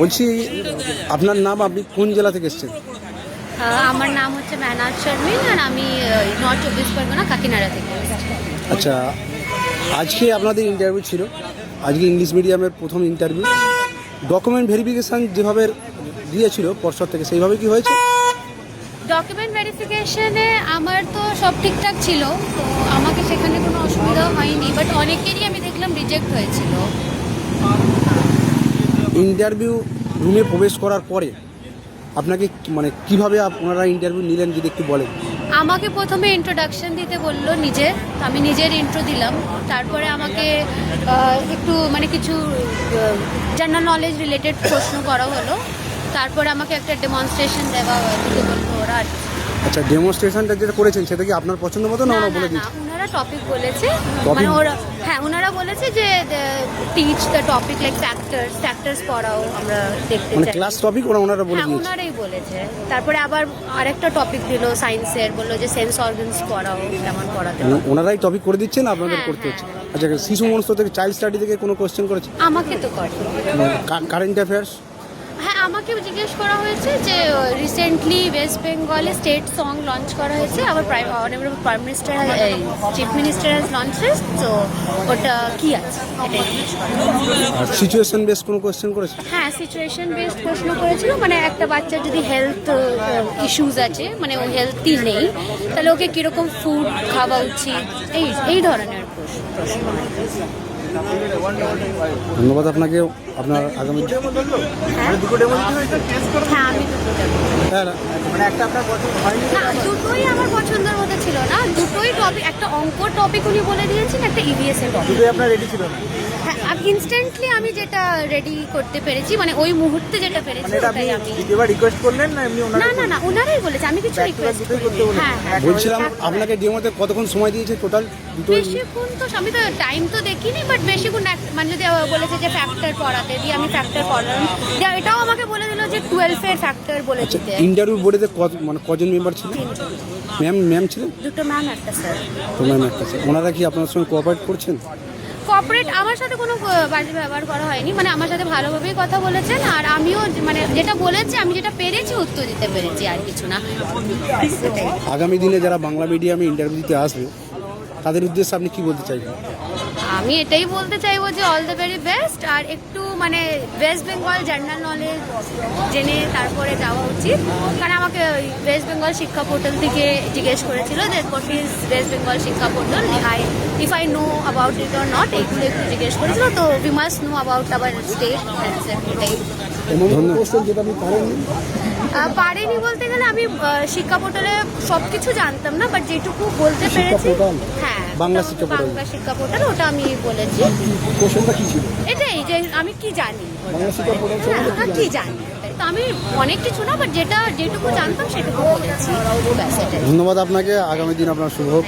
বলছি আপনার নাম, আপনি কোন জেলা থেকে এসেছেন? আমার নাম হচ্ছে মেহনাজ শর্মিন আর আমি নর্থ 24 পরগনা কাকিনাড়া থেকে। আচ্ছা, আজকে আপনাদের ইন্টারভিউ ছিল, আজকে ইংলিশ মিডিয়ামের প্রথম ইন্টারভিউ। ডকুমেন্ট ভেরিফিকেশান যেভাবে দিয়েছিল পর্ষদ থেকে, সেইভাবে কি হয়েছে? ডকুমেন্ট ভেরিফিকেশনে আমার তো সব ঠিকঠাক ছিল, তো আমাকে সেখানে কোনো অসুবিধা হয়নি, বাট অনেকেরই আমি দেখলাম রিজেক্ট হয়েছিল। ইন্টারভিউ রুমে প্রবেশ করার পরে আপনাকে মানে কিভাবে ওনারা ইন্টারভিউ নিলেন যদি একটু বলেন। আমাকে প্রথমে ইন্ট্রোডাকশন দিতে বললো নিজের, আমি নিজের ইন্ট্রো দিলাম। তারপরে আমাকে একটু মানে কিছু জেনারেল নলেজ রিলেটেড প্রশ্ন করা হলো। তারপরে আমাকে একটা ডেমনস্ট্রেশন দিতে বললো ওরা। আচ্ছা, ডেমনস্ট্রেশনটা যেটা করেছেন সেটা কি আপনার পছন্দ মতো না ওরা বলে দিয়েছে? ওনারা টপিক বলেছে, মানে ওরা ওনারা বলেছে যে teach the topic like factors পড়াও, আমরা দেখতে মানে চাই। ক্লাস টপিক ওনারা বলে দিয়েছে? ওনারাই বলেছে। তারপরে আবার আরেকটা টপিক দিল সায়েন্সের, বললো যে সেন্স অর্গানস পড়াও, কেমন পড়াতে। ওনারাই টপিক করে দিচ্ছেন, আপনাদের করতে হচ্ছে? আচ্ছা, শিশু মনস্ত থেকে, চাইল্ড স্টাডি থেকে কোনো কোশ্চেন করেছে? আমাকে তো করে। Current affairs? হ্যাঁ, আমাকে জিজ্ঞেস করা হয়েছে যে রিসেন্টলি ওয়েস্ট বেঙ্গলে স্টেট সং লঞ্চ করা হয়েছে, আবার prime minister chief minister has launches, তো ওটা কি আছে এটাই জিজ্ঞেস করা। আর সিচুয়েশন বেস কোনো কোশ্চেন করেছে? হ্যাঁ, সিচুয়েশন বেসড প্রশ্ন করেছিল, মানে একটা বাচ্চার যদি হেলথ ইস্যুস আছে, মানে ও হেলথই নেই, তাহলে ওকে কীরকম ফুড খাওয়া উচিত, এই ধরনের প্রশ্ন। ধন্যবাদ আপনাকে। আপনার আগামী হ্যাঁ, আমি দুটো দুটোই আমার পছন্দের মধ্যে ছিল না, দুটোই টপিক, একটা অঙ্ক টপিক উনি বলে দিয়েছেন, একটা ইভিএস এর টপিক। দুটোই আপনার রেডি ছিল না? হ্যাঁ, ইনস্ট্যান্টলি আমি যেটা রেডি করতে পেরেছি, মানে ওই মুহূর্তে যেটা পেরেছি ওটাই আমি। দ্বিতীয়বার রিকোয়েস্ট করলেন না এমনি ওনারা? না, ওনারাই বলেছে, আমি কিছু রিকোয়েস্ট করিনি। হ্যাঁ, বলছিলাম আপনাকে ডেমোতে কতক্ষণ সময় দিয়েছে টোটাল? বেশিক্ষণ তো আমি তো টাইম তো দেখিনি, বাট বেশিক্ষণ মানে যদি বলেছে যে ফ্যাক্টর পড়াতে দিয়ে আমি ফ্যাক্টর পড়লাম, দিয়ে এটাও আমাকে বলে দিল যে 12 এর ফ্যাক্টর বলে দিতে। ইন্টারভিউ বোর্ডেতে মানে কজন মেম্বার ছিল? ম্যাম ছিলেন? দুটো ম্যাম, একটা স্যার। তো ম্যাম একটা স্যার। ওনারা কি আপনার সঙ্গে কোঅপারেট করছেন? কর্পোরেট আমার সাথে কোনো বাজে ব্যবহার করা হয়নি, মানে আমার সাথে ভালোভাবেই কথা বলেছেন, আর আমিও মানে যেটা বলেছি, আমি যেটা পেরেছি উত্তর দিতে পেরেছি, আর কিছু না। আগামী দিনে যারা বাংলা মিডিয়ামে ইন্টারভিউ দিতে আসবে তাদের উদ্দেশ্যে আপনি কি বলতে চাইবেন? আমি এটাই বলতে চাইবো যে অল দ্য ভেরি বেস্ট, আর একটু মানে ওয়েস্ট বেঙ্গল জেনারেল নলেজ জেনে তারপরে যাওয়া উচিত। কারণ আমাকে ওয়েস্ট বেঙ্গল শিক্ষা পোর্টাল থেকে জিজ্ঞেস করেছিল যে হোয়াট ইজ ওয়েস্ট বেঙ্গল শিক্ষা portal, if I know about it or not, এইগুলো একটু জিজ্ঞেস করেছিল। তো we must know about our state, এটাই। পারিনি বলতে গেলে আমি শিক্ষা পোর্টালে সব কিছু জানতাম না, বাট যেটুকু বলতে পেরেছি, হ্যাঁ, বাংলা শিক্ষা পোর্টাল, ওটা আমি বলেছি। এটাই যে আমি কি জানি, কি জানি, তো আমি অনেক কিছু না, বাট যেটুকু জানতাম সেটুকু বলেছি। ধন্যবাদ আপনাকে। আগামী দিন আপনার শুভ হোক।